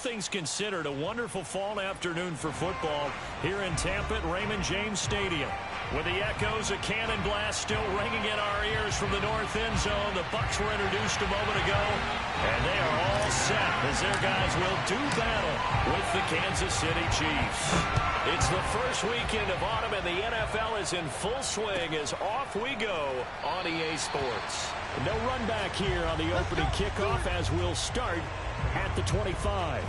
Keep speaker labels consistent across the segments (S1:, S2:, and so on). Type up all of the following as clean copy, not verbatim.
S1: things considered, a wonderful fall afternoon for football here in Tampa at Raymond James Stadium. With the echoes of cannon blast still ringing in our ears from the north end zone, the Bucs were introduced a moment ago, and they are all set as their guys will do battle with the Kansas City Chiefs. It's the first weekend of autumn, and the NFL is in full swing as off we go on EA Sports. No run back here on the opening kickoff as we'll start at the 25.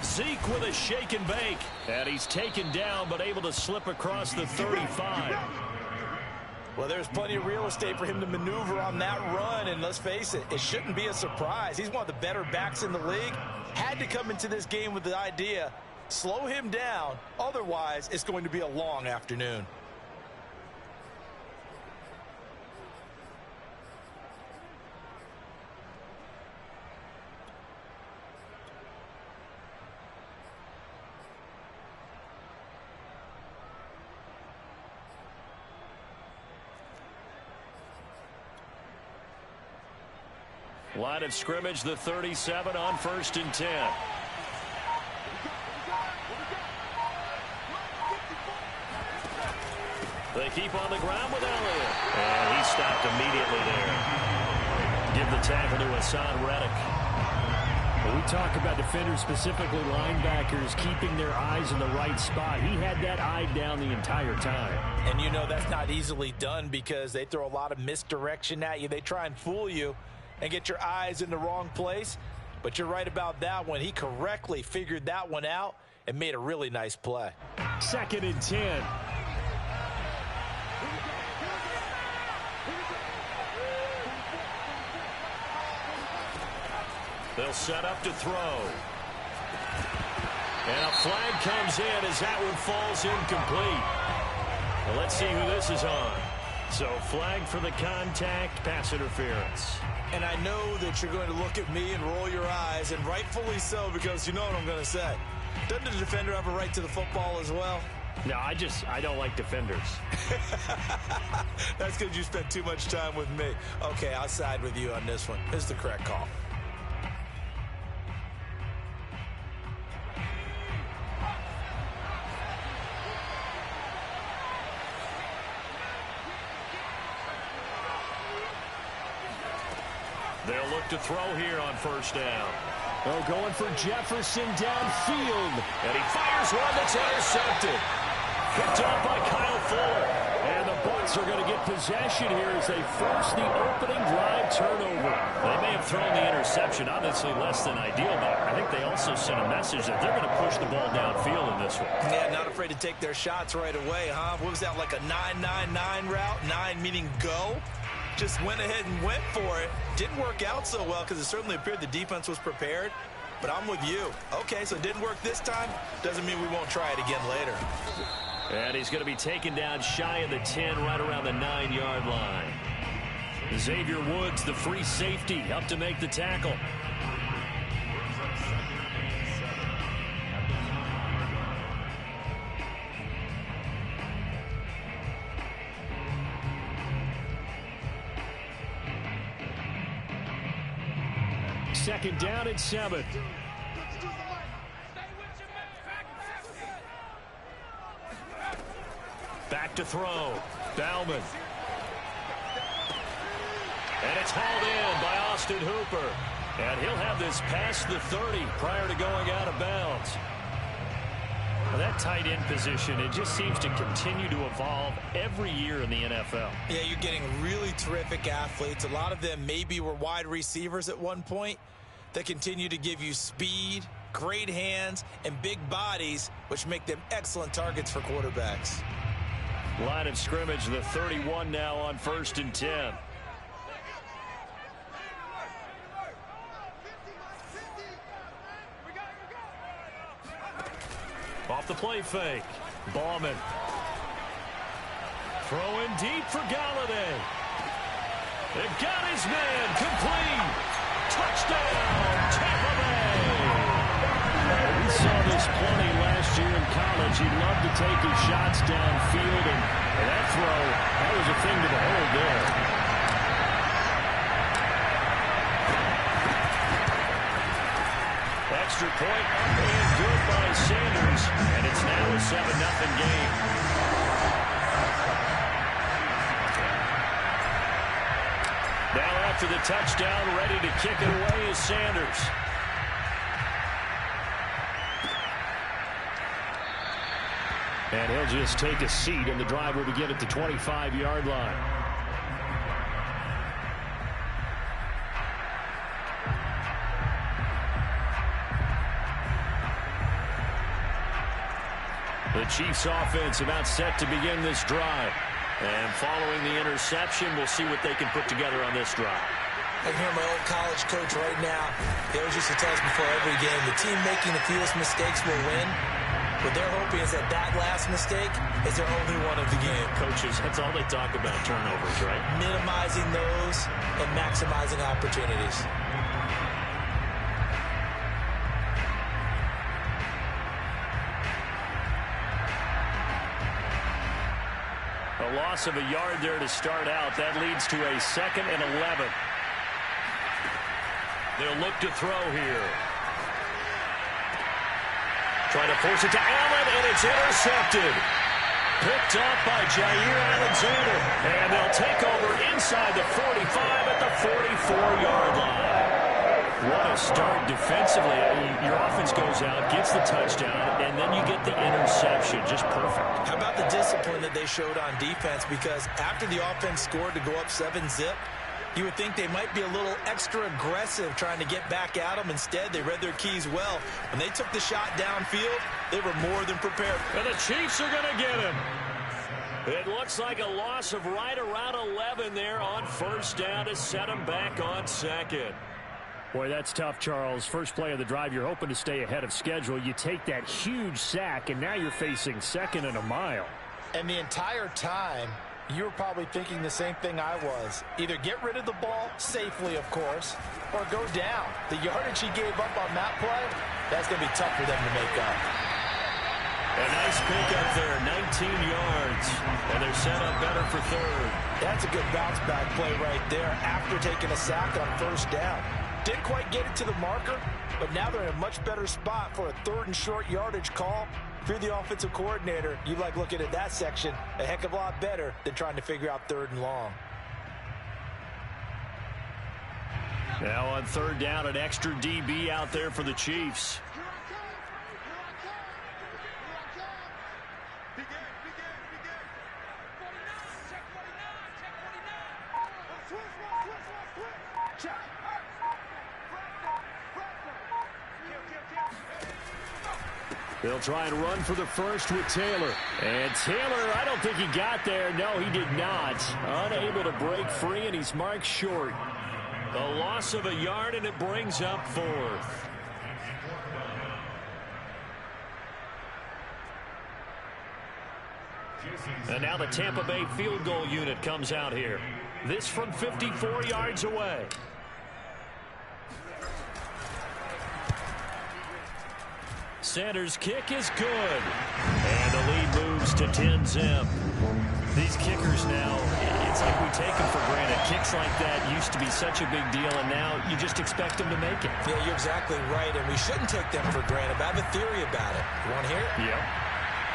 S1: Zeke with a shake and bake. And he's taken down but able to slip across the 35.
S2: Well, there's plenty of real estate for him to maneuver on that run. And let's face it, it shouldn't be a surprise. He's one of the better backs in the league. Had to come into this game with the idea, slow him down. Otherwise, it's going to be a long afternoon.
S1: Line of scrimmage, the 37 on 1st and 10. They keep on the ground with Elliott. And he stopped immediately there. Give the tackle to Hassan Reddick.
S3: When we talk about defenders, specifically linebackers, keeping their eyes in the right spot. He had that eye down the entire time.
S2: And you know that's not easily done because they throw a lot of misdirection at you. They try and fool you and get your eyes in the wrong place. But you're right about that one. He correctly figured that one out and made a really nice play.
S3: 2nd and 10.
S1: They'll set up to throw. And a flag comes in as that one falls incomplete. Well, let's see who this is on. So flag for the contact, pass interference.
S2: And I know that you're going to look at me and roll your eyes, and rightfully so, because you know what I'm going to say. Doesn't the defender have a right to the football as well?
S3: No, I don't like defenders.
S2: That's because you spent too much time with me. Okay, I'll side with you on this one. This is the correct call.
S1: They'll look to throw here on 1st down.
S3: Oh, going for Jefferson downfield.
S1: And he fires one that's intercepted. Picked up by Kyle Fuller. And the Bucs are going to get possession here as they force the opening drive turnover. They may have thrown the interception, obviously less than ideal, but I think they also sent a message that they're going to push the ball downfield in this one.
S2: Yeah, not afraid to take their shots right away, huh? What was that, like a 9-9-9 route? 9 meaning go? Just went ahead and went for it. Didn't work out so well because it certainly appeared the defense was prepared. But I'm with you. Okay, so it didn't work this time. Doesn't mean we won't try it again later.
S1: And he's going to be taken down shy of the 10, right around the 9-yard line. Xavier Woods, the free safety, up to make the tackle.
S3: Second down and 7.
S1: Back to throw. Bauman. And it's hauled in by Austin Hooper. And he'll have this past the 30 prior to going out of bounds. Well, that tight end position, it just seems to continue to evolve every year in the NFL.
S2: Yeah, you're getting really terrific athletes. A lot of them maybe were wide receivers at one point that continue to give you speed, great hands, and big bodies, which make them excellent targets for quarterbacks.
S1: Line of scrimmage, the 31 now on 1st and 10. Off the play fake. Ballman. Throwing deep for Galladay. It got his man. Complete. Touchdown, Tampa Bay. We saw this plenty last year in college. He loved to take his shots downfield, and that throw, that was a thing to behold there. Extra point up and good by Sanders, and it's now a 7-0 game. Now after the touchdown, ready to kick it away is Sanders. And he'll just take a seat, and the drive will begin at the 25-yard line. The Chiefs offense about set to begin this drive. And following the interception, we'll see what they can put together on this drive.
S2: I can hear my old college coach right now. He always used to tell us before every game, the team making the fewest mistakes will win. What they're hoping is that last mistake is their only one of the game.
S1: Coaches, that's all they talk about, turnovers, right?
S2: Minimizing those and maximizing opportunities.
S1: A loss of a yard there to start out. That leads to a 2nd and 11. They'll look to throw here. Trying to force it to Allen, and it's intercepted. Picked up by Jair Alexander. And they'll take over inside the 45 at the 44-yard line. What a start defensively. Your offense goes out, gets the touchdown, and then you get the interception. Just perfect.
S2: How about the discipline that they showed on defense? Because after the offense scored to go up 7-zip, you would think they might be a little extra aggressive trying to get back at them. Instead, they read their keys well. When they took the shot downfield, they were more than prepared.
S1: And the Chiefs are going to get him. It looks like a loss of right around 11 there on 1st down to set them back on 2nd. Boy, that's tough, Charles. First play of the drive, you're hoping to stay ahead of schedule. You take that huge sack, and now you're facing 2nd and a mile.
S4: And the entire time, you were probably thinking the same thing I was. Either get rid of the ball, safely of course, or go down. The yardage he gave up on that play, that's going to be tough for them to make up.
S1: A nice pick up there, 19 yards, and they're set up better for 3rd.
S2: That's a good bounce back play right there after taking a sack on 1st down. Didn't quite get it to the marker, but now they're in a much better spot for a 3rd and short yardage call. If you're the offensive coordinator, you like looking at that section a heck of a lot better than trying to figure out 3rd and long.
S1: Now on 3rd down, an extra DB out there for the Chiefs. They'll try and run for the first with Taylor. And Taylor, I don't think he got there. No, he did not. Unable to break free, and he's marked short. A loss of a yard, and it brings up 4th. And now the Tampa Bay field goal unit comes out here. This from 54 yards away. Sanders' kick is good. And the lead moves to 10-zip. These kickers now, it's like we take them for granted. Kicks like that used to be such a big deal, and now you just expect them to make it.
S2: Yeah, you're exactly right, and we shouldn't take them for granted. But I have a theory about it. You want to hear it?
S1: Yeah.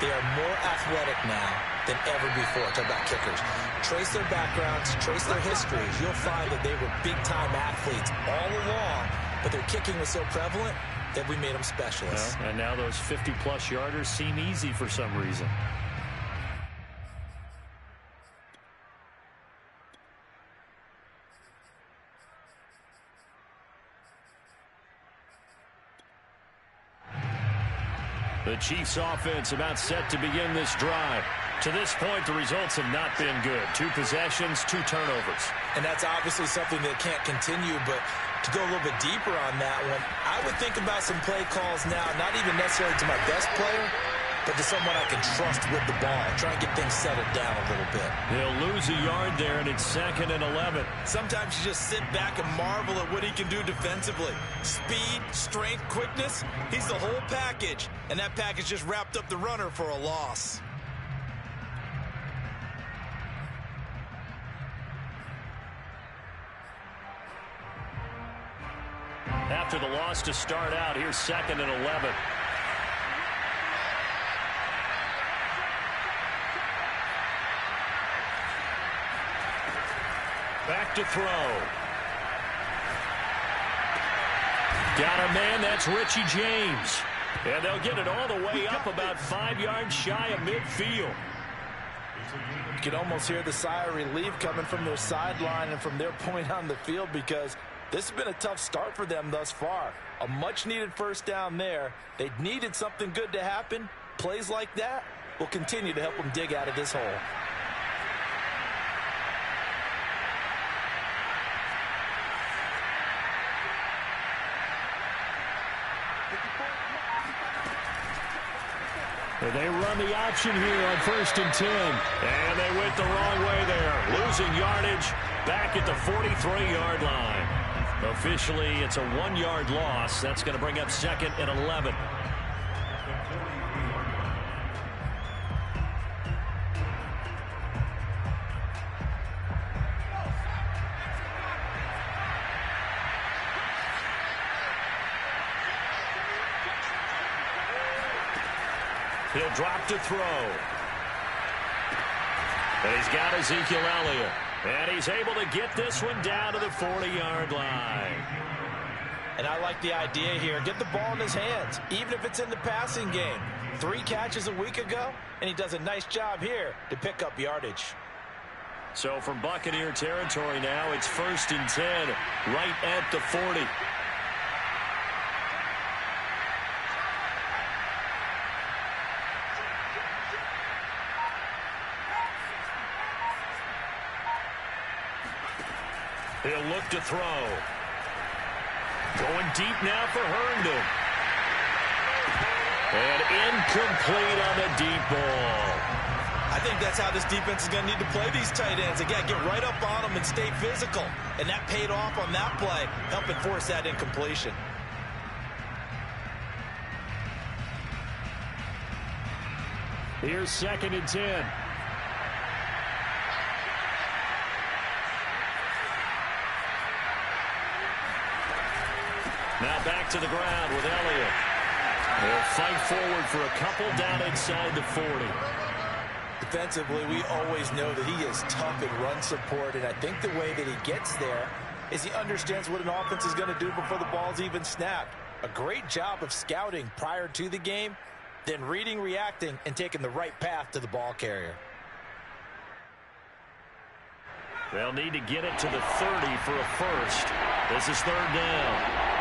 S2: They are more athletic now than ever before. Talk about kickers. Trace their backgrounds, trace their histories. You'll find that they were big-time athletes all along, but their kicking was so prevalent that we made them specialists.
S1: Well, and now those 50-plus yarders seem easy for some reason. The Chiefs offense about set to begin this drive. To this point, the results have not been good. 2 possessions, 2 turnovers.
S2: And that's obviously something that can't continue, but to go a little bit deeper on that one, I would think about some play calls now, not even necessarily to my best player, but to someone I can trust with the ball. Try and get things settled down a little bit.
S1: He'll lose a yard there, and it's 2nd and 11.
S2: Sometimes you just sit back and marvel at what he can do defensively. Speed, strength, quickness, he's the whole package. And that package just wrapped up the runner for a loss.
S1: After the loss to start out, here's 2nd and 11. Back to throw. Got a man, that's Richie James. And they'll get it all the way up about 5 yards shy of midfield.
S4: You can almost hear the sigh of relief coming from their sideline and from their point on the field, because this has been a tough start for them thus far. A much-needed first down there. They needed something good to happen. Plays like that will continue to help them dig out of this hole.
S1: They run the option here on 1st and 10. And they went the wrong way there. Losing yardage back at the 43-yard line. Officially, it's a 1-yard loss. That's going to bring up 2nd and 11. He'll drop to throw. And he's got Ezekiel Elliott. And he's able to get this one down to the 40-yard line.
S4: And I like the idea here. Get the ball in his hands, even if it's in the passing game. 3 catches a week ago, and he does a nice job here to pick up yardage.
S1: So from Buccaneer territory now, it's 1st and 10, right at the 40. He'll look to throw. Going deep now for Herndon. And incomplete on the deep ball.
S2: I think that's how this defense is going to need to play these tight ends. They got to get right up on them and stay physical. And that paid off on that play, helping force that incompletion.
S1: Here's 2nd and 10. Now back to the ground with Elliott. They'll fight forward for a couple down inside the 40.
S4: Defensively, we always know that he is tough in run support, and I think the way that he gets there is he understands what an offense is going to do before the ball's even snapped. A great job of scouting prior to the game, then reading, reacting, and taking the right path to the ball carrier.
S1: They'll need to get it to the 30 for a first. This is 3rd down.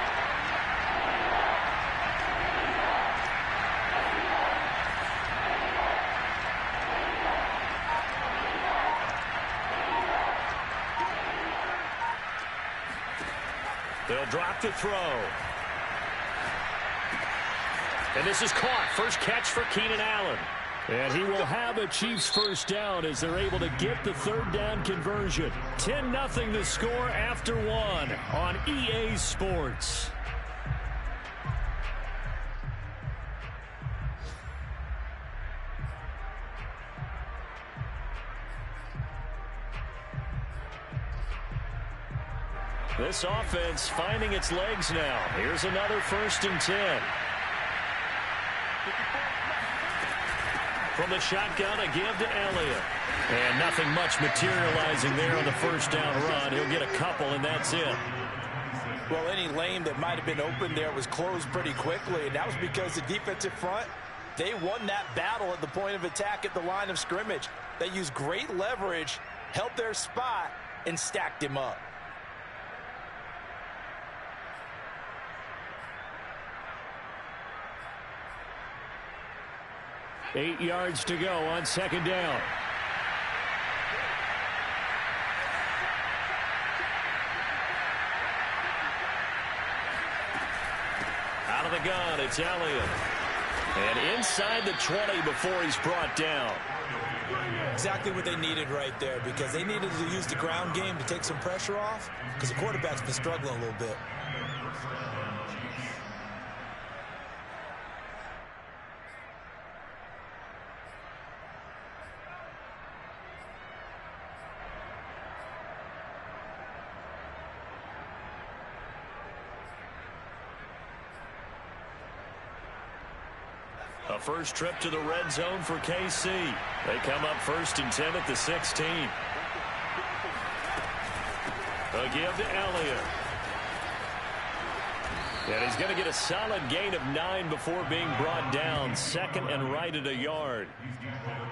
S1: They'll drop to throw. And this is caught. First catch for Keenan Allen. And he will have a Chiefs first down as they're able to get the 3rd down conversion. 10-0 the score after 1 on EA Sports. This offense finding its legs now. Here's another 1st and 10. From the shotgun, a give to Elliott. And nothing much materializing there on the 1st down run. He'll get a couple, and that's it.
S4: Well, any lane that might have been open there was closed pretty quickly, and that was because the defensive front, they won that battle at the point of attack at the line of scrimmage. They used great leverage, held their spot, and stacked him up.
S3: 8 yards to go on second down.
S1: Out of the gun, it's Elliott. And inside the 20 before he's brought down.
S2: Exactly what they needed right there, because they needed to use the ground game to take some pressure off, because the quarterback's been struggling a little bit.
S1: A first trip to the red zone for KC. They come up 1st and 10 at the 16. A give to Elliott. And he's going to get a solid gain of 9 before being brought down. Second and right at a yard.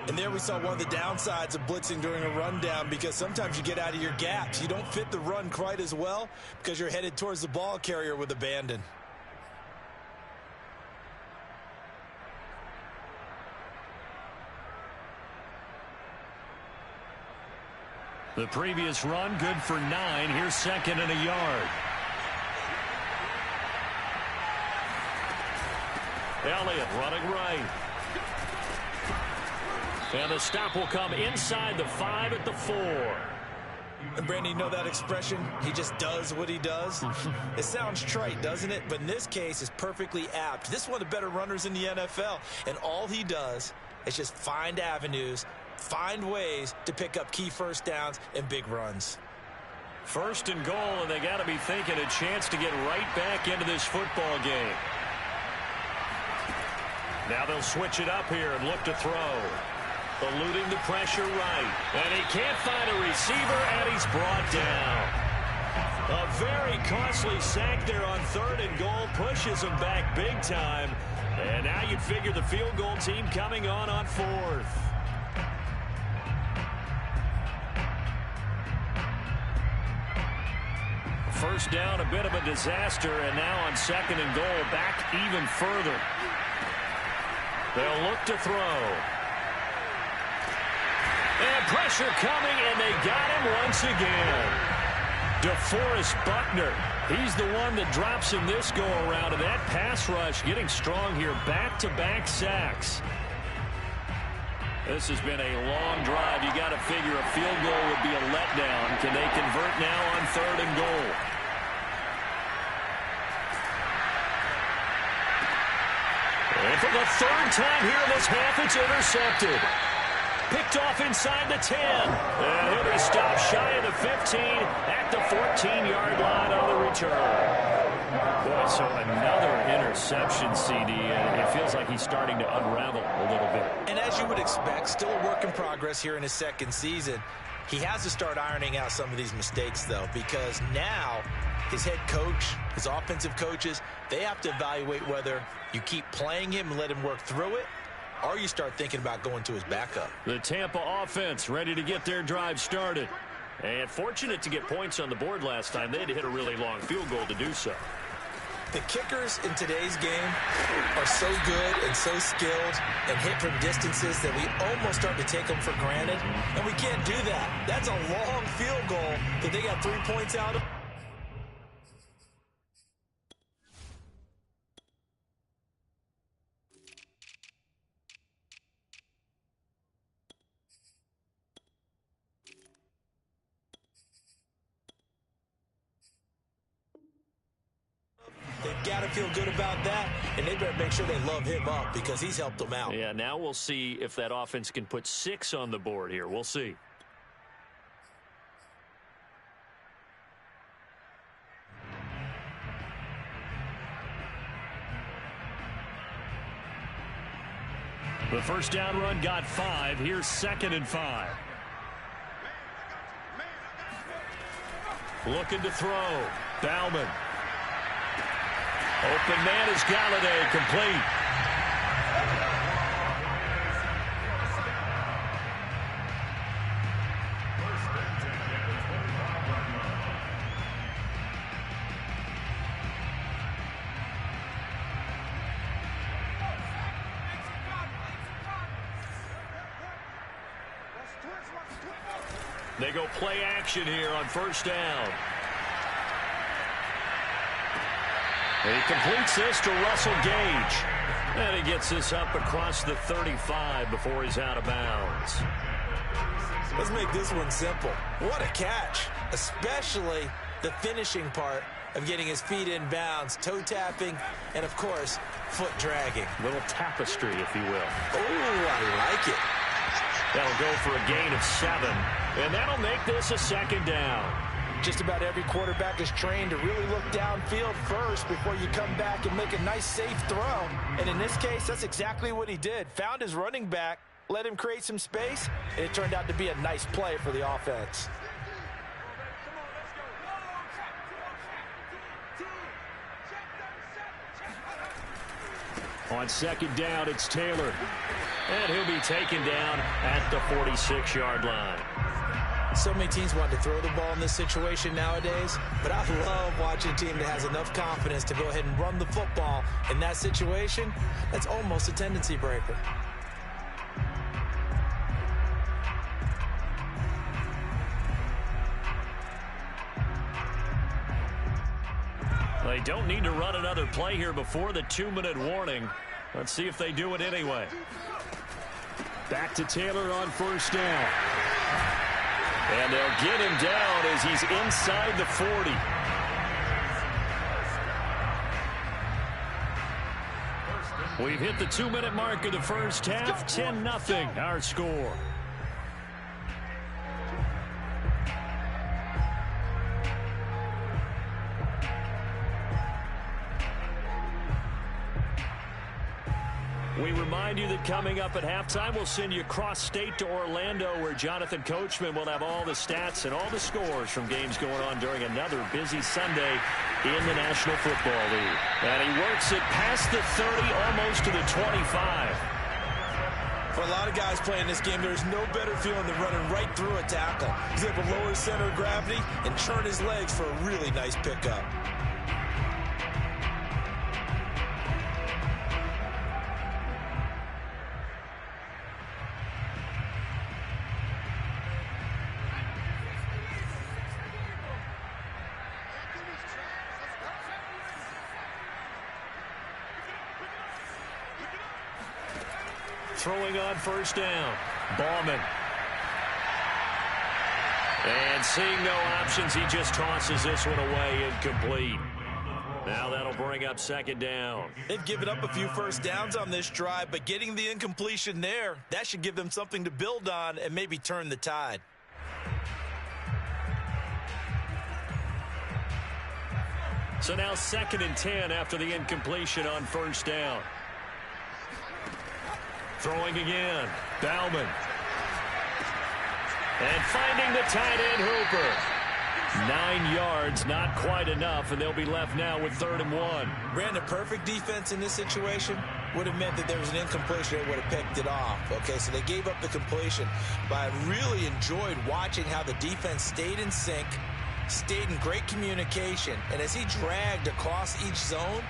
S2: And there we saw one of the downsides of blitzing during a rundown, because sometimes you get out of your gaps. You don't fit the run quite as well because you're headed towards the ball carrier with abandon.
S1: The previous run, good for 9. Here's second and a yard. Elliott running right. And the stop will come inside the 5 at the 4.
S2: And Brandon, you know that expression? He just does what he does. It sounds trite, doesn't it? But in this case, it's perfectly apt. This is one of the better runners in the NFL. And all he does is just find avenues, find ways to pick up key first downs and big runs.
S1: First and goal, and they got to be thinking a chance to get right back into this football game. Now they'll switch it up here and look to throw. Eluding the pressure right. And he can't find a receiver, and he's brought down. A very costly sack there on 3rd and goal. Pushes him back big time. And now you'd figure the field goal team coming on 4th. First down, a bit of a disaster, and now on 2nd and goal, back even further. They'll look to throw. And pressure coming, and they got him once again. DeForest Buckner, he's the one that drops in this go-around, and that pass rush getting strong here. Back-to-back sacks. This has been a long drive. You got to figure a field goal would be a letdown. Can they convert now on 3rd and goal? And for the 3rd time here in this half, it's intercepted. Picked off inside the 10. And he'll be stopped shy of the 15 at the 14-yard line on the return. Boy, so another interception, CD, and it feels like he's starting to unravel a little bit.
S2: And as you would expect, still a work in progress here in his 2nd season. He has to start ironing out some of these mistakes, though, because now his head coach, his offensive coaches, they have to evaluate whether you keep playing him and let him work through it, or you start thinking about going to his backup.
S1: The Tampa offense ready to get their drive started. And fortunate to get points on the board last time. They had to hit a really long field goal to do so.
S2: The kickers in today's game are so good and so skilled and hit from distances that we almost start to take them for granted. And we can't do that. That's a long field goal that they got 3 points out of. They've got to feel good about that, and they better make sure they love him up because he's helped them out.
S1: Yeah, now we'll see if that offense can put 6 on the board here. We'll see. The first down run got 5. Here's 2nd and 5. Looking to throw. Bauman. Open man is Galladay, complete. They go play action here on first down. And he completes this to Russell Gage. And he gets this up across the 35 before he's out of bounds.
S2: Let's make this one simple. What a catch, especially the finishing part of getting his feet in bounds, toe tapping, and of course, foot dragging.
S1: Little tapestry, if you will.
S2: Oh, I like it.
S1: That'll go for a gain of 7, and that'll make this a second down.
S4: Just about every quarterback is trained to really look downfield first before you come back and make a nice, safe throw. And in this case, that's exactly what he did. Found his running back, let him create some space, and it turned out to be a nice play for the offense.
S1: On second down, it's Taylor. And he'll be taken down at the 46-yard line.
S2: So many teams want to throw the ball in this situation nowadays, but I love watching a team that has enough confidence to go ahead and run the football. In that situation, that's almost a tendency breaker.
S1: They don't need to run another play here before the 2-minute warning. Let's see if they do it anyway. Back to Taylor on first down. And they'll get him down as he's inside the 40. We've hit the 2-minute mark of the first half. 10-0 our score. We remind you that coming up at halftime, we'll send you cross-state to Orlando, where Jonathan Coachman will have all the stats and all the scores from games going on during another busy Sunday in the National Football League. And he works it past the 30, almost to the 25.
S2: For a lot of guys playing this game, there's no better feeling than running right through a tackle. He's able to lower his center of gravity and turn his legs for a really nice pickup.
S1: Throwing on first down, Bauman. And seeing no options, he just tosses this one away, incomplete. Now that'll bring up second down.
S2: They've given up a few first downs on this drive, but getting the incompletion there, that should give them something to build on and maybe turn the tide.
S1: So now 2nd and 10 after the incompletion on first down. Throwing again, Bauman. And finding the tight end, Hooper. 9 yards, not quite enough, and they'll be left now with 3rd and 1.
S2: Ran the perfect defense in this situation. Would have meant that there was an incompletion that would have picked it off. Okay, so they gave up the completion. But I really enjoyed watching how the defense stayed in sync, stayed in great communication, and as he dragged across each zone,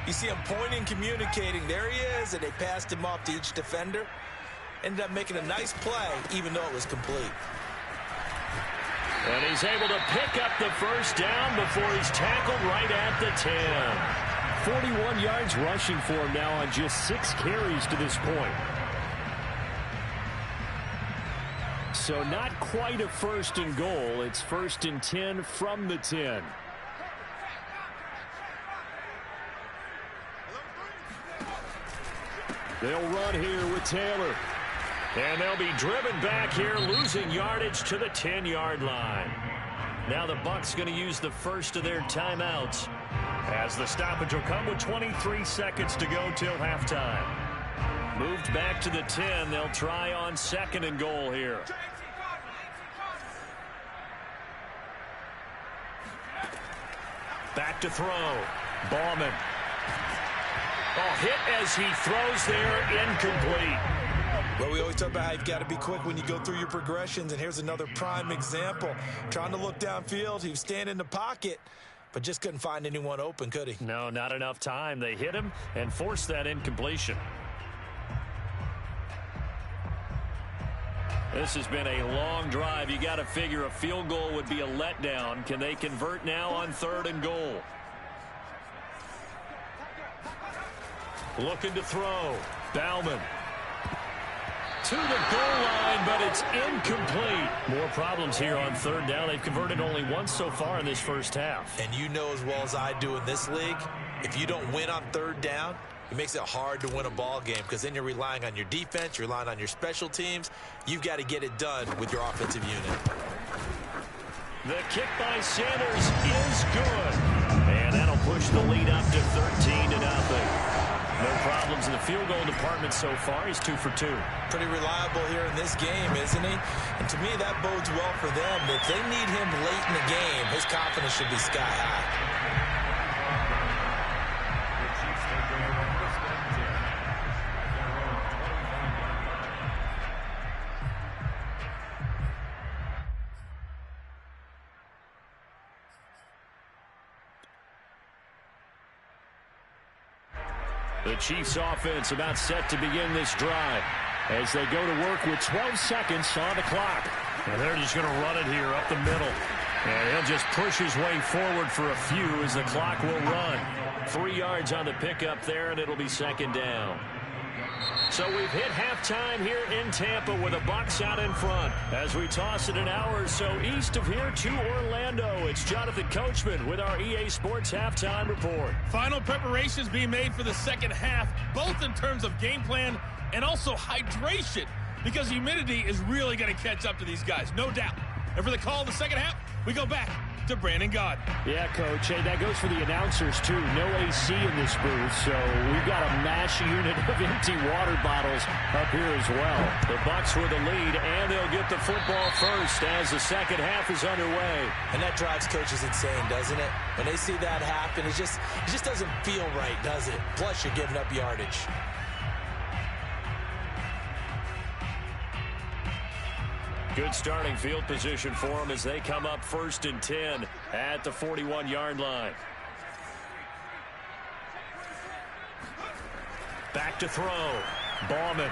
S2: you see him pointing, communicating. There he is, and they passed him off to each defender. Ended up making a nice play, even though it was complete.
S1: And he's able to pick up the first down before he's tackled right at the 10. 41 yards rushing for him now on just 6 carries to this point. So not quite a 1st and goal. It's 1st and 10 from the 10. They'll run here with Taylor. And they'll be driven back here, losing yardage to the 10-yard line. Now the Bucs going to use the first of their timeouts, as the stoppage will come with 23 seconds to go till halftime. Moved back to the 10. They'll try on 2nd and goal here. Back to throw. Bauman. Oh, hit as he throws there, incomplete.
S2: Well, we always talk about how you've got to be quick when you go through your progressions, and here's another prime example. Trying to look downfield, he was standing in the pocket, but just couldn't find anyone open, could he?
S1: No, not enough time. They hit him and forced that incompletion. This has been a long drive. You got to figure a field goal would be a letdown. Can they convert now on 3rd and goal? Looking to throw. Bauman. To the goal line, but it's incomplete. More problems here on 3rd down. They've converted only once so far in this first half.
S2: And you know as well as I do in this league, if you don't win on 3rd down, it makes it hard to win a ball game because then you're relying on your defense, you're relying on your special teams. You've got to get it done with your offensive unit.
S1: The kick by Sanders is good. And that'll push the lead up to 13-0. No problems in the field goal department so far. He's 2 for 2.
S2: Pretty reliable here in this game, isn't he? And to me, that bodes well for them. If they need him late in the game, his confidence should be sky high.
S1: The Chiefs offense about set to begin this drive as they go to work with 12 seconds on the clock. And they're just going to run it here up the middle. And he'll just push his way forward for a few as the clock will run. 3 yards on the pickup there, and it'll be 2nd down. So we've hit halftime here in Tampa with the Bucs out in front. As we toss it an hour or so east of here to Orlando, it's Jonathan Coachman with our EA Sports Halftime Report.
S5: Final preparations being made for the second half, both in terms of game plan and also hydration, because humidity is really going to catch up to these guys, no doubt. And for the call in the second half, we go back to Brandon Gaudin.
S3: Yeah, Coach. Hey, that goes for the announcers, too. No AC in this booth, so we've got a mash unit of empty water bottles up here as well.
S1: The Bucs with the lead, and they'll get the football first as the second half is underway.
S2: And that drives coaches insane, doesn't it? When they see that happen, it just doesn't feel right, does it? Plus, you're giving up yardage.
S1: Good starting field position for them as they come up 1st and 10 at the 41-yard line. Back to throw. Bauman.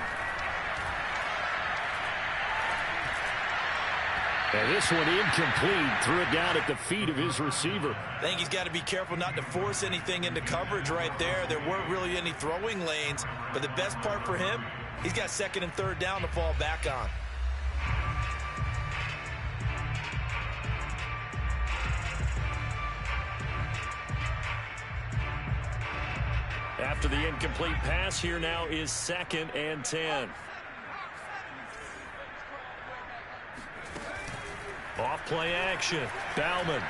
S3: And this one incomplete. Threw it down at the feet of his receiver.
S2: I think he's got to be careful not to force anything into coverage right there. There weren't really any throwing lanes, but the best part for him, he's got 2nd and 3rd down to fall back on.
S1: After the incomplete pass, here now is 2nd and 10. Off play action. Bauman.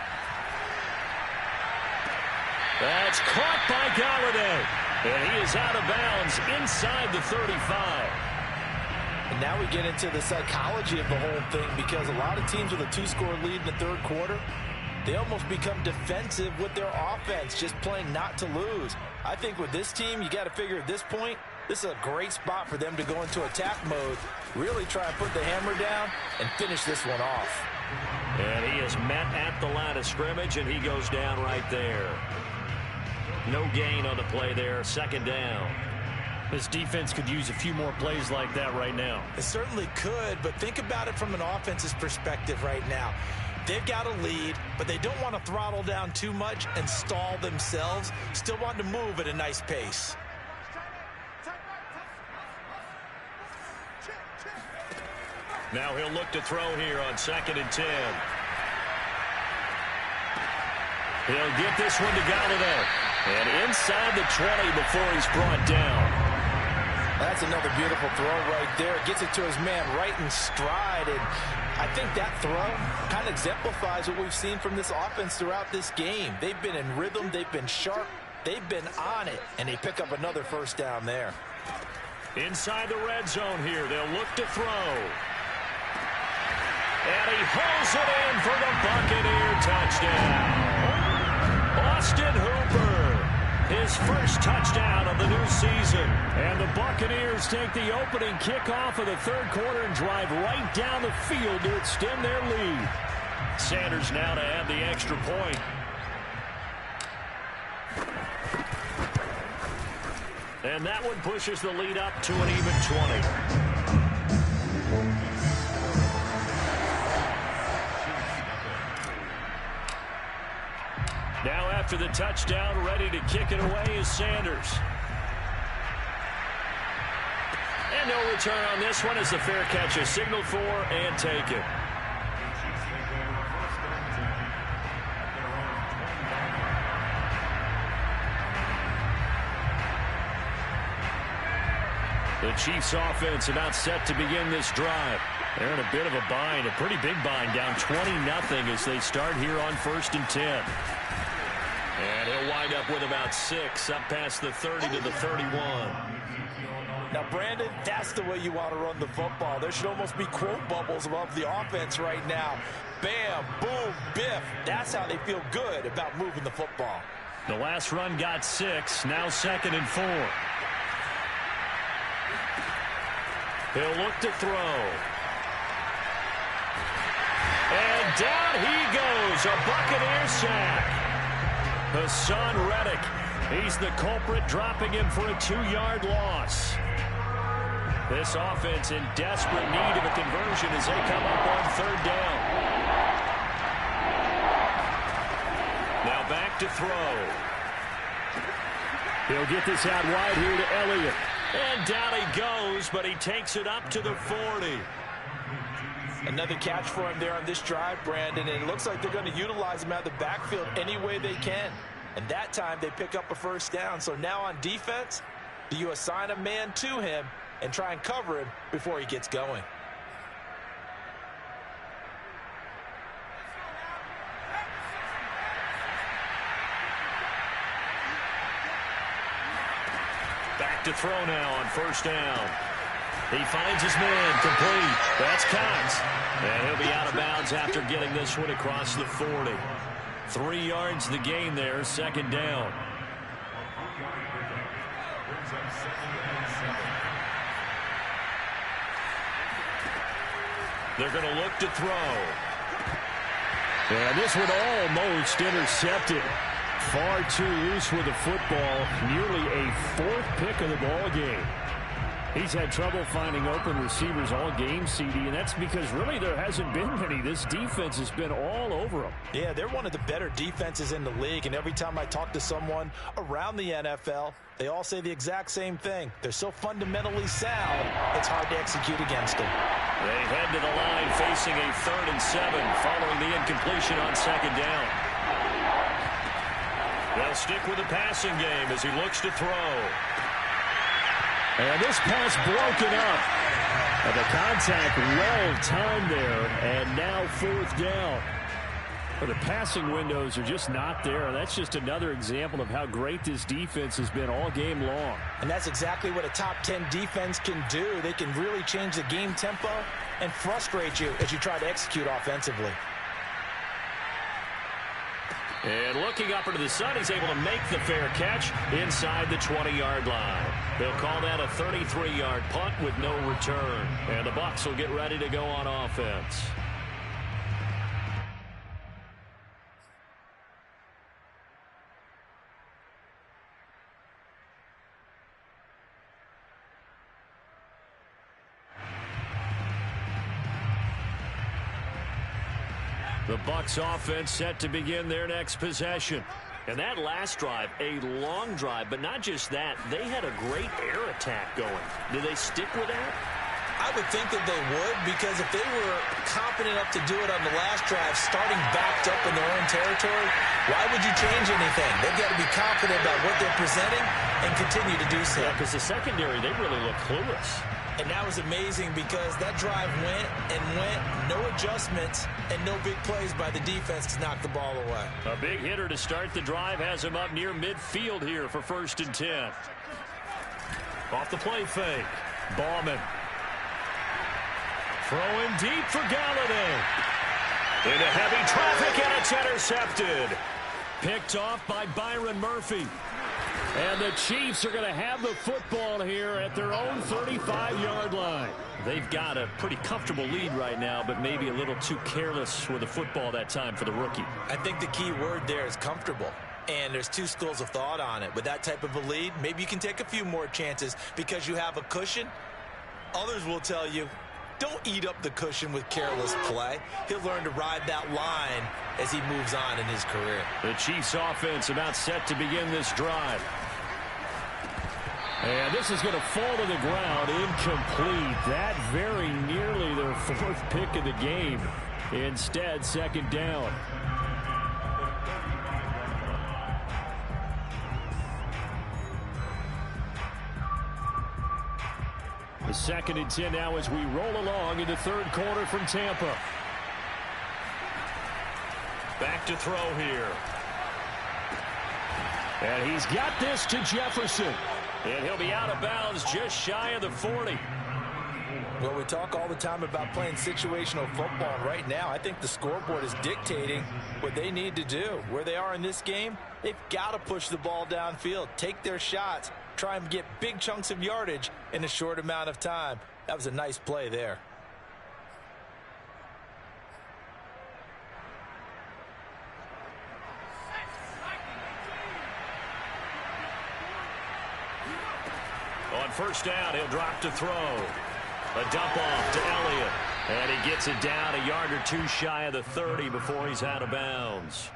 S1: That's caught by Galladay. And he is out of bounds inside the 35.
S4: And now we get into the psychology of the whole thing, because a lot of teams with a 2-score lead in the 3rd quarter, they almost become defensive with their offense, just playing not to lose. I think with this team, you got to figure at this point, this is a great spot for them to go into attack mode, really try and put the hammer down and finish this one off.
S1: And he is met at the line of scrimmage, and he goes down right there. No gain on the play there, 2nd down.
S3: This defense could use a few more plays like that right now.
S2: It certainly could, but think about it from an offense's perspective right now. They've got a lead, but they don't want to throttle down too much and stall themselves. Still want to move at a nice pace.
S1: Now he'll look to throw here on 2nd and 10. He'll get this one to Galladay. And inside the 20 before he's brought down.
S4: That's another beautiful throw right there. Gets it to his man right in stride. And I think that throw kind of exemplifies what we've seen from this offense throughout this game. They've been in rhythm. They've been sharp. They've been on it. And they pick up another 1st down there.
S1: Inside the red zone here. They'll look to throw. And he hauls it in for the Buccaneer touchdown. Austin Hooper, his first touchdown of the new season. And the Buccaneers take the opening kickoff of the 3rd quarter and drive right down the field to extend their lead. Sanders now to add the extra point. And that one pushes the lead up to an even 20. Now after the touchdown, ready to kick it away is Sanders. And no return on this one as the fair catch is signaled for and taken. The Chiefs offense about set to begin this drive. They're in a bit of a bind, a pretty big bind, down 20-0 as they start here on 1st and 10. And he'll wind up with about 6 up past the 30 to the 31.
S4: Now, Brandon, that's the way you want to run the football. There should almost be quote bubbles above the offense right now. Bam, boom, biff. That's how they feel good about moving the football.
S1: The last run got 6, now 2nd and 4. He'll look to throw. And down he goes, a Buccaneer sack. Hassan Reddick, he's the culprit, dropping him for a 2-yard loss. This offense in desperate need of a conversion as they come up on 3rd down. Now back to throw.
S3: He'll get this out wide here to Elliott.
S1: And down he goes, but he takes it up to the 40.
S4: Another catch for him there on this drive, Brandon, and it looks like they're going to utilize him out of the backfield any way they can. And that time they pick up a 1st down. So now on defense, do you assign a man to him and try and cover him before he gets going?
S1: Back to throw now on 1st down. He finds his man, complete. That's Cox. And he'll be out of bounds after getting this one across the 40. 3 yards the gain there, 2nd down. They're going to look to throw.
S3: And this one almost intercepted. Far too loose with the football. Nearly a 4th pick of the ball game. He's had trouble finding open receivers all game, CD, and that's because really there hasn't been many. This defense has been all over them.
S4: Yeah, they're one of the better defenses in the league, and every time I talk to someone around the NFL, they all say the exact same thing. They're so fundamentally sound, it's hard to execute against them.
S1: They head to the line facing a 3rd and 7 following the incompletion on 2nd down. They'll stick with the passing game as he looks to throw.
S3: And this pass broken up. And the contact well timed there. And now 4th down. But the passing windows are just not there. That's just another example of how great this defense has been all game long.
S4: And that's exactly what a top 10 defense can do. They can really change the game tempo and frustrate you as you try to execute offensively.
S1: And looking up into the sun, he's able to make the fair catch inside the 20-yard line. They'll call that a 33-yard punt with no return. And the Bucs will get ready to go on offense. The Bucs offense set to begin their next possession. And that last drive, a long drive, but not just that. They had a great air attack going. Do they stick with that?
S2: I would think that they would, because if they were confident enough to do it on the last drive, starting backed up in their own territory, why would you change anything? They've got to be confident about what they're presenting and continue to do so.
S1: Yeah, because the secondary, they really look clueless.
S2: And that was amazing because that drive went and went, no adjustments, and no big plays by the defense to knock the ball away.
S1: A big hitter to start the drive has him up near midfield here for 1st and 10. Off the play fake. Ballman. Throwing deep for Galladay. Into heavy traffic, and it's intercepted. Picked off by Byron Murphy.
S3: And the Chiefs are going to have the football here at their own 35-yard line.
S1: They've got a pretty comfortable lead right now, but maybe a little too careless with the football that time for the rookie.
S2: I think the key word there is comfortable. And there's two schools of thought on it. With that type of a lead, maybe you can take a few more chances because you have a cushion. Others will tell you, Don't eat up the cushion with careless play. He'll learn to ride that line as he moves on in his career.
S1: The Chiefs offense about set to begin this drive. And this is going to fall to the ground, incomplete. That very nearly their fourth pick of the game. Instead, second down. The 2nd and 10 now as we roll along in the third quarter from Tampa. Back to throw here. And he's got this to Jefferson. And he'll be out of bounds just shy of the 40.
S4: Well, we talk all the time about playing situational football. Right now, I think the scoreboard is dictating what they need to do. Where they are in this game, they've got to push the ball downfield, take their shots, try and get big chunks of yardage in a short amount of time. That was a nice play there.
S1: On first down, he'll drop to throw. A dump off to Elliott. And he gets it down a yard or two shy of the 30 before he's out of bounds.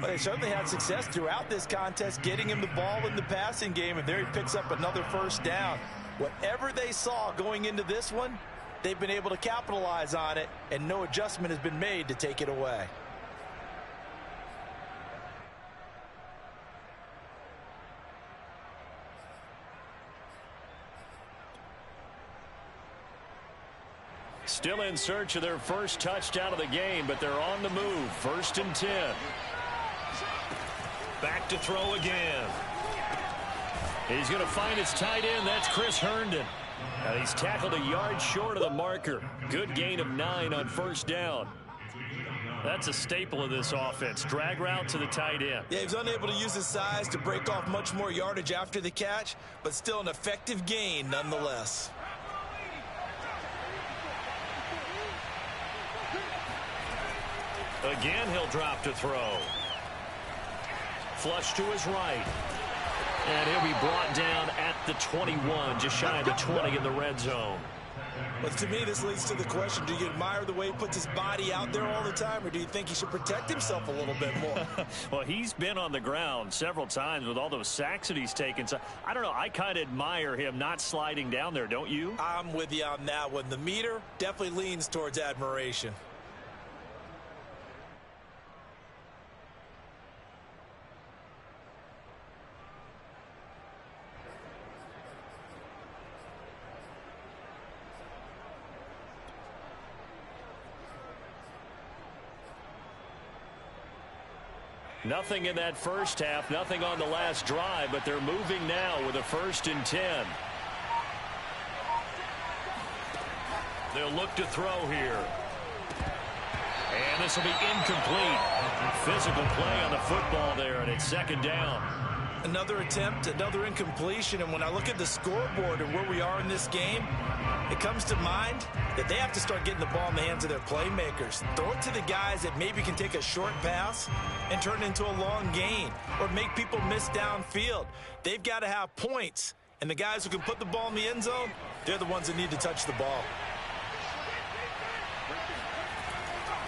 S2: Well, they certainly had success throughout this contest getting him the ball in the passing game, and there he picks up another first down. Whatever they saw going into this one, they've been able to capitalize on it, and no adjustment has been made to take it away.
S1: Still in search of their first touchdown of the game, but they're on the move. 1st and 10. Back to throw again. He's going to find his tight end. That's Chris Herndon. And he's tackled a yard short of the marker. Good gain of 9 on first down. That's a staple of this offense. Drag route to the tight end.
S2: Yeah, he was unable to use his size to break off much more yardage after the catch, but still an effective gain nonetheless.
S1: Again, he'll drop to throw. Flush to his right. And he'll be brought down at the 21, just shy of the 20 in the red zone.
S2: But to me, this leads to the question, do you admire the way he puts his body out there all the time, or do you think he should protect himself a little bit more?
S1: Well, he's been on the ground several times with all those sacks that he's taken. So, I don't know, I kind of admire him not sliding down there, don't you?
S2: I'm with you on that one. The meter definitely leans towards admiration.
S1: Nothing in that first half, nothing on the last drive, but they're moving now with a 1st and 10. They'll look to throw here. And this will be incomplete. Physical play on the football there, and it's 2nd down.
S2: Another attempt, another incompletion, and when I look at the scoreboard and where we are in this game, it comes to mind that they have to start getting the ball in the hands of their playmakers. Throw it to the guys that maybe can take a short pass and turn it into a long gain or make people miss downfield. They've got to have points, and the guys who can put the ball in the end zone, they're the ones that need to touch the ball.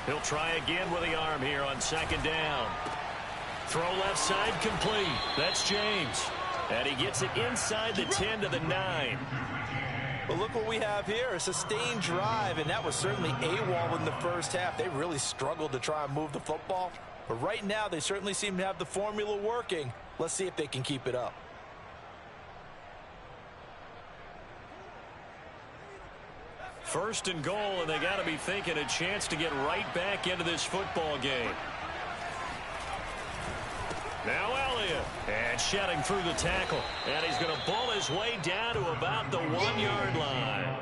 S1: He'll try again with the arm here on 2nd down. Throw left side complete. That's James. And he gets it inside the 10 to the 9.
S4: Well, look what we have here, a sustained drive, and that was certainly AWOL in the first half. They really struggled to try and move the football. But right now, they certainly seem to have the formula working. Let's see if they can keep it up.
S1: First and goal, and they got to be thinking a chance to get right back into this football game. Now Elliott, and shedding through the tackle, and he's going to bull his way down to about the 1-yard line.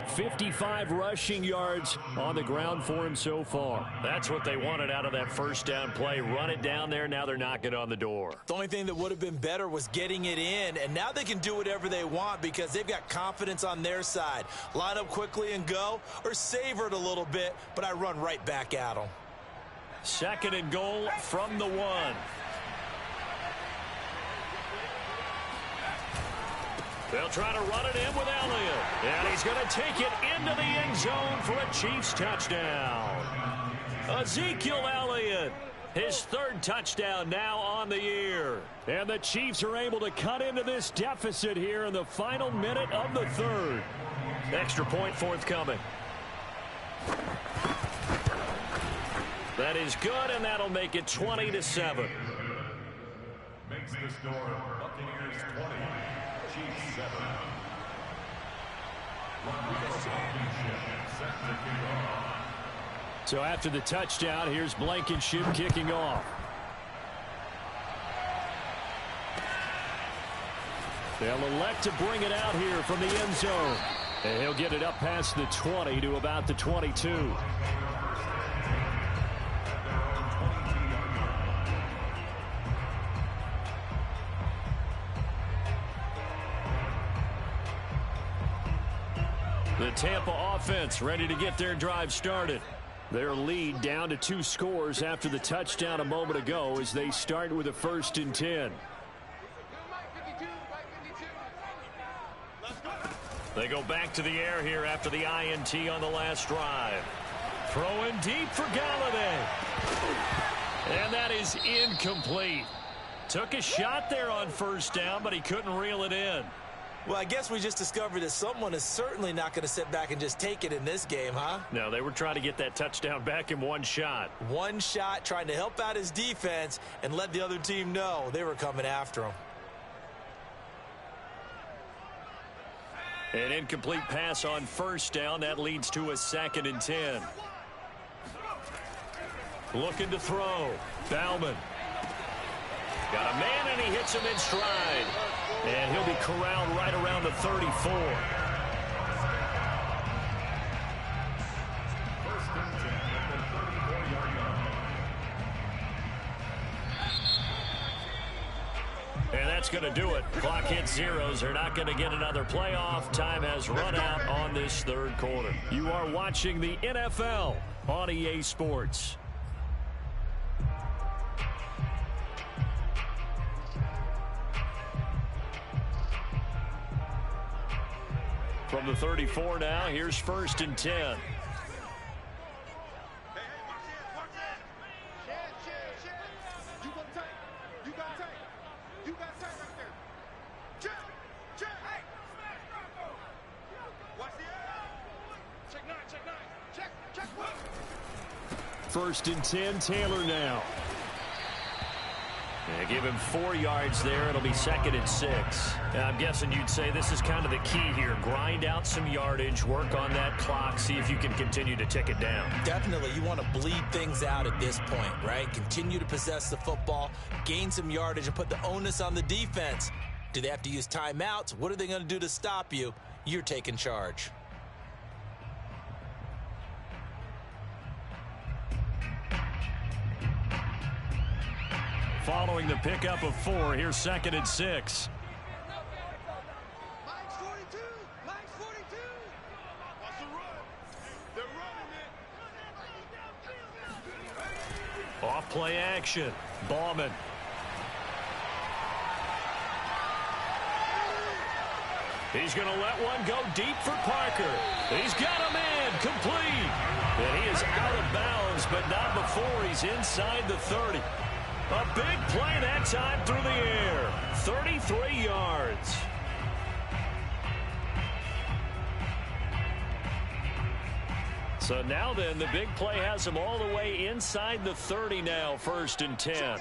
S1: 55 rushing yards on the ground for him so far. That's what they wanted out of that first down play. Run it down there. Now they're knocking on the door.
S2: The only thing that would have been better was getting it in, and now they can do whatever they want because they've got confidence on their side. Line up quickly and go, or savor it a little bit, but I run right back at them.
S1: 2nd and goal from the 1. They'll try to run it in with Elliott. And he's going to take it into the end zone for a Chiefs touchdown. Ezekiel Elliott, his third touchdown now on the year. And the Chiefs are able to cut into this deficit here in the final minute of the third. Extra point forthcoming. That is good, and that'll make it 20-7.
S6: Makes the score Buccaneers 20, Chiefs 7.
S3: So after the touchdown, here's Blankenship kicking off. They'll elect to bring it out here from the end zone. And he'll get it up past the 20 to about the 22.
S1: The Tampa offense ready to get their drive started.
S3: Their lead down to 2 scores after the touchdown a moment ago as they start with a 1st and 10.
S1: They go back to the air here after the INT on the last drive. Throwing deep for Galladay. And that is incomplete. Took a shot there on 1st down, but he couldn't reel it in.
S2: Well, I guess we just discovered that someone is certainly not going to sit back and just take it in this game, huh?
S1: No, they were trying to get that touchdown back in one shot.
S2: One shot, trying to help out his defense and let the other team know they were coming after him.
S1: An incomplete pass on 1st down. That leads to a 2nd and 10. Looking to throw. Bauman. Got a man, and he hits him in stride. And he'll be corralled right around the 34. And that's going to do it. Clock hits zeros. They're not going to get another playoff. Time has run out on this 3rd quarter.
S3: You are watching the NFL on EA Sports.
S1: From the 34 now, here's 1st and 10.
S3: First and 10, Taylor now.
S1: They give him 4 yards there. It'll be 2nd and 6. I'm guessing you'd say this is kind of the key here. Grind out some yardage, work on that clock, see if you can continue to tick it down.
S2: Definitely, you want to bleed things out at this point, right? Continue to possess the football, gain some yardage, and put the onus on the defense. Do they have to use timeouts? What are they going to do to stop you? You're taking charge.
S1: Following the pickup of 4, here's 2nd and 6. Off play action. Bauman. He's going to let one go deep for Parker. He's got a man complete. And he is out of bounds, but not before he's inside the 30. A big play that time through the air. 33 yards. So now then, the big play has him all the way inside the 30 now, 1st and 10.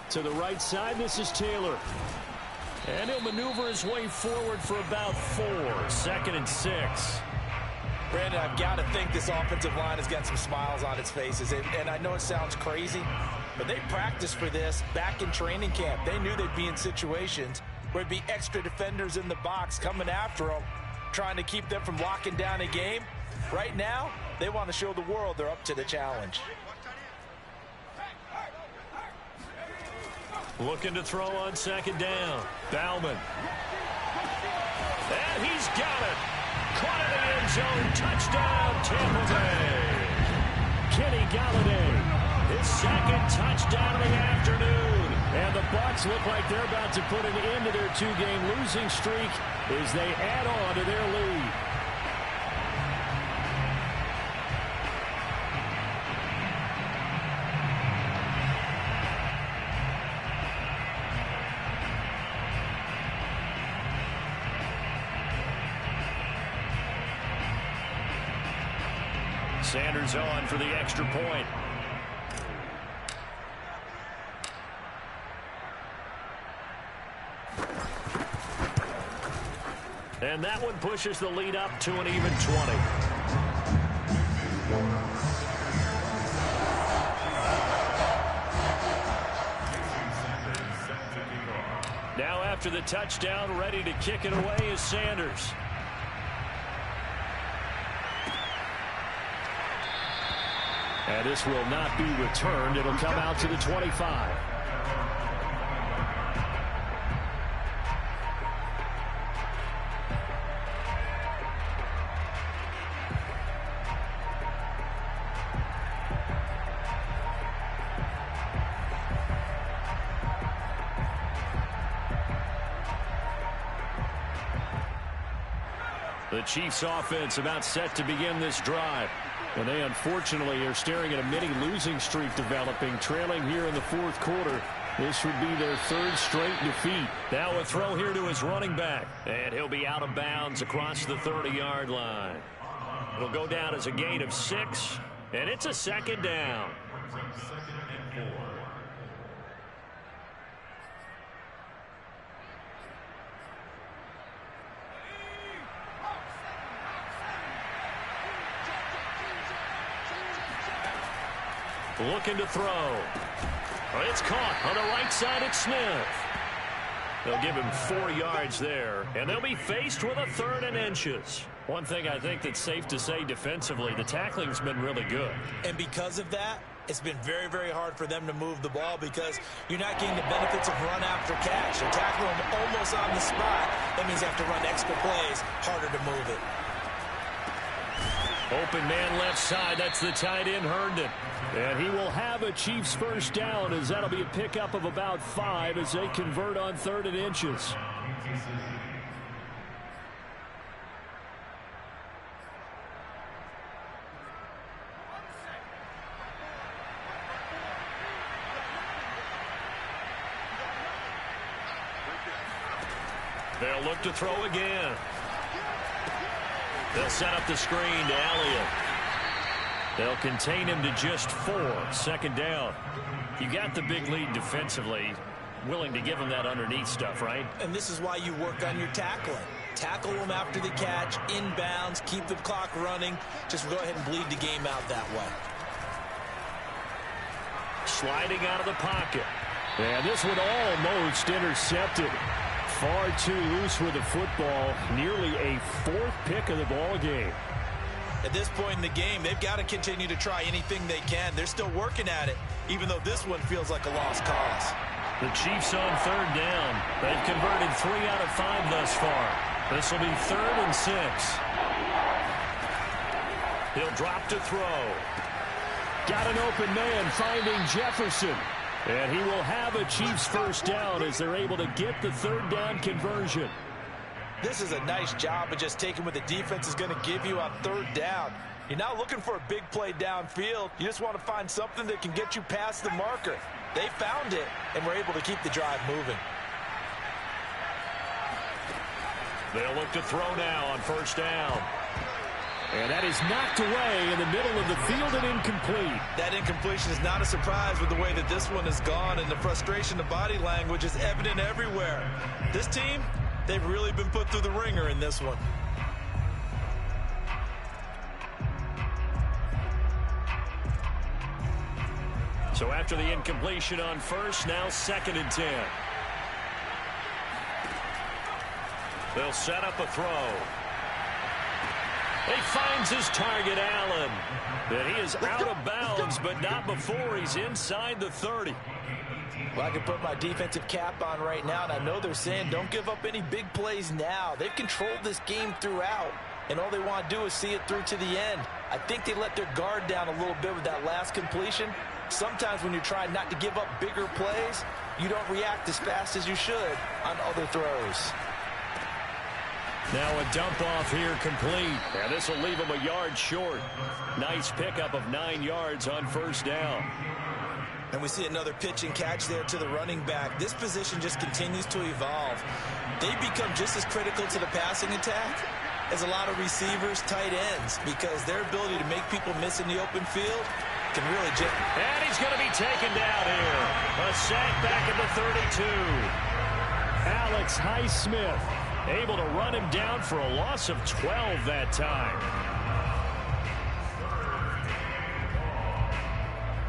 S3: To the right side, this is Taylor.
S1: And he'll maneuver his way forward for about 4. 2nd and 6.
S4: Brandon, I've got to think this offensive line has got some smiles on its faces. And I know it sounds crazy, but they practiced for this back in training camp. They knew they'd be in situations where there'd be extra defenders in the box coming after them, trying to keep them from locking down a game. Right now, they want to show the world they're up to the challenge.
S1: Looking to throw on 2nd down. Bauman. And he's got it. caught in the end zone. Touchdown, Tampa Bay. Kenny Galladay, his second touchdown of the afternoon. And the Bucs look like they're about to put an end to their two-game losing streak as they add on to their lead. Sanders on for the extra point. And that one pushes the lead up to an even 20. Now after the touchdown, ready to kick it away is Sanders. And this will not be returned. It'll come out to the 25. The Chiefs offense about set to begin this drive. And they unfortunately are staring at a mini losing streak developing, trailing here in the fourth quarter. This would be their third straight defeat. Now a throw here to his running back. And he'll be out of bounds across the 30-yard line. It'll go down as a gain of 6. And it's a second down. Looking to throw. It's caught on the right side at Smith. They'll give him 4 yards there, and they'll be faced with a 3rd and inches. One thing I think that's safe to say defensively, the tackling's been really good.
S2: And because of that, it's been very, very hard for them to move the ball because you're not getting the benefits of run after catch. You're tackling them almost on the spot. That means you have to run extra plays, harder to move it.
S1: Open man left side. That's the tight end, Herndon. And he will have a Chiefs first down as that'll be a pickup of about 5 as they convert on 3rd and inches. They'll look to throw again. They'll set up the screen to Elliott. They'll contain him to just 4. 2nd down. You got the big lead defensively. Willing to give him that underneath stuff, right?
S2: And this is why you work on your tackling. Tackle them after the catch, inbounds, keep the clock running. Just go ahead and bleed the game out that way.
S1: Sliding out of the pocket. And this one almost intercepted. Far too loose with the football. Nearly a 4th pick of the ball game.
S2: At this point in the game, they've got to continue to try anything they can. They're still working at it, even though this one feels like a lost cause.
S1: The Chiefs on 3rd down. They've converted 3 out of 5 thus far. This will be 3rd and 6. He'll drop to throw. Got an open man finding Jefferson. And he will have a Chiefs first down as they're able to get the 3rd down conversion.
S2: This is a nice job of just taking what the defense is going to give you on 3rd down. You're not looking for a big play downfield. You just want to find something that can get you past the marker. They found it, and were able to keep the drive moving.
S1: They'll look to throw now on 1st down. And that is knocked away in the middle of the field and incomplete.
S2: That incompletion is not a surprise with the way that this one has gone, and the frustration, the body language is evident everywhere. This team, they've really been put through the ringer in this one.
S1: So after the incompletion on 1st, now 2nd and 10. They'll set up a throw. He finds his target, Allen. And he is out of bounds, but not before he's inside the 30.
S2: Well, I can put my defensive cap on right now, and I know they're saying don't give up any big plays now. They've controlled this game throughout.
S4: and all they want to do is see it through to the end. I think they let their guard down a little bit with that last completion. Sometimes when you're trying not to give up bigger plays, you don't react as fast as you should on other throws.
S3: Now a dump off here complete. And this will leave him a yard short. Nice pickup of 9 yards on first down.
S2: And we see another pitch and catch there to the running back. This position just continues to evolve. They become just as critical to the passing attack as a lot of receivers, tight ends, because their ability to make people miss in the open field can really just...
S3: And he's going to be taken down here. A sack back at the 32. Alex Highsmith able to run him down for a loss of 12 that time.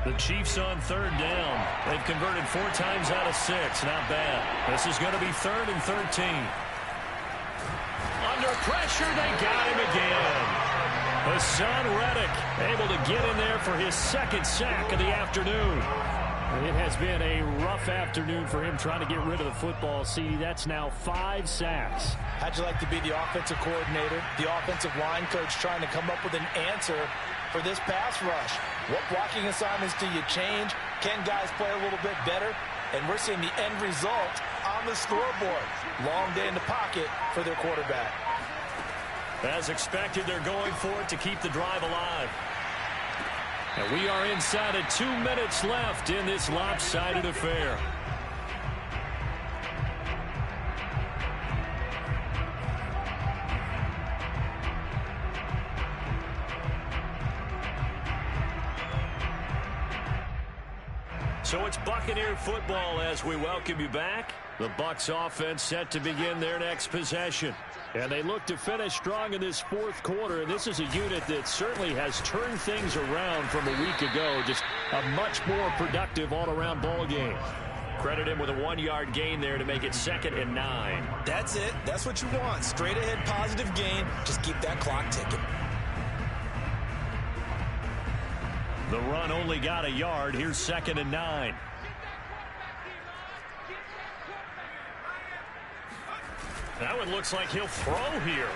S3: The Chiefs on third down. They've converted 4 times out of 6. Not bad. This is going to be 3rd and 13. Under pressure, they got him again. Hassan Reddick able to get in there for his 2nd sack of the afternoon. It has been a rough afternoon for him trying to get rid of the football. See, that's now 5 sacks.
S4: How'd you like to be the offensive coordinator, the offensive line coach trying to come up with an answer for this pass rush? What blocking assignments do you change? Can guys play a little bit better? And we're seeing the end result on the scoreboard. Long day in the pocket for their quarterback.
S3: As expected, they're going for it to keep the drive alive. And we are inside of 2 minutes left in this lopsided affair. So it's Buccaneer football as we welcome you back. The Bucs offense set to begin their next possession. And they look to finish strong in this 4th quarter. And this is a unit that certainly has turned things around from a week ago. Just a much more productive all-around ball game. Credit him with a 1-yard gain there to make it 2nd and 9.
S2: That's it. That's what you want. Straight ahead positive gain. Just keep that clock ticking.
S3: The run only got a yard. Here's 2nd and 9. That one looks like he'll throw here.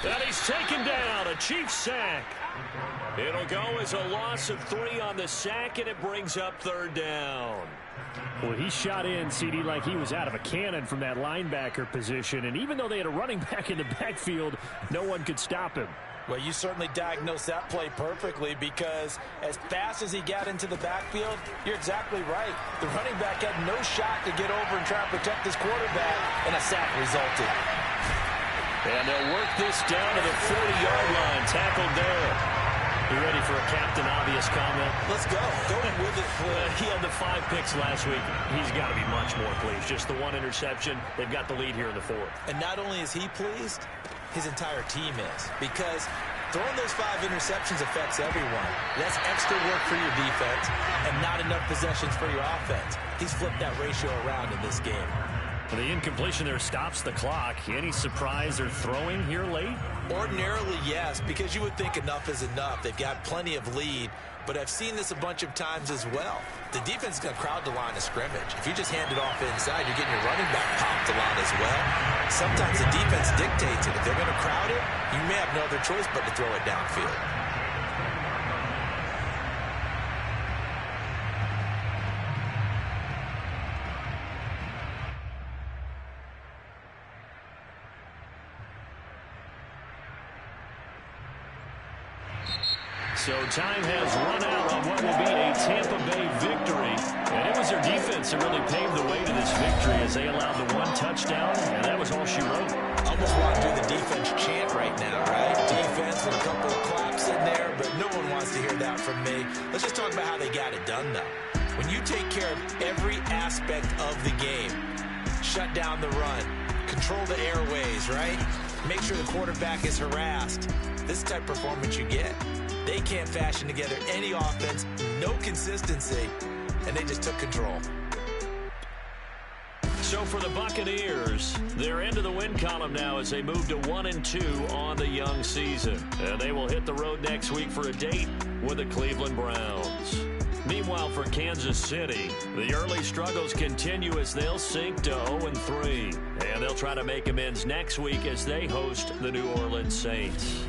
S3: And he's taken down. A Chiefs sack. It'll go as a loss of 3 on the sack, and it brings up 3rd down. Well, he shot in, CD, like he was out of a cannon from that linebacker position. And even though they had a running back in the backfield, no one could stop him.
S4: Well, you certainly diagnosed that play perfectly, because as fast as he got into the backfield, you're exactly right. The running back had no shot to get over and try and protect his quarterback, and a sack resulted.
S3: And they'll work this down to the 40-yard line. Tackled there. You ready for a Captain Obvious comment?
S2: Let's go. Go with it.
S3: He had the 5 picks last week. He's got to be much more pleased. Just the 1 interception. They've got the lead here in the 4th.
S2: And not only is he pleased, his entire team is, because throwing those 5 interceptions affects everyone. That's extra work for your defense and not enough possessions for your offense. He's flipped that ratio around in this game.
S3: The incompletion there stops the clock. Any surprise they're throwing here late?
S2: Ordinarily, yes, because you would think enough is enough. They've got plenty of lead, but I've seen this a bunch of times as well. The defense is going to crowd the line of scrimmage. If you just hand it off inside, you're getting your running back popped a lot as well. Sometimes the defense dictates it. If they're going to crowd it, you may have no other choice but to throw it downfield.
S3: So time has run out on what will be a Tampa Bay victory. And it was their defense that really paved the way to this victory as they allowed the 1 touchdown, and that was all she wrote.
S2: Almost want to do the defense chant right now, right? Defense with a couple of claps in there, but no one wants to hear that from me. Let's just talk about how they got it done, though. When you take care of every aspect of the game, shut down the run, control the airways, right? Make sure the quarterback is harassed. This type of performance you get. They can't fashion together any offense, no consistency, and they just took control.
S3: So for the Buccaneers, they're into the win column now as they move to 1-2 on the young season. And they will hit the road next week for a date with the Cleveland Browns. Meanwhile, for Kansas City, the early struggles continue as they'll sink to 0-3.
S1: And they'll try to make amends next week as they host the New Orleans Saints.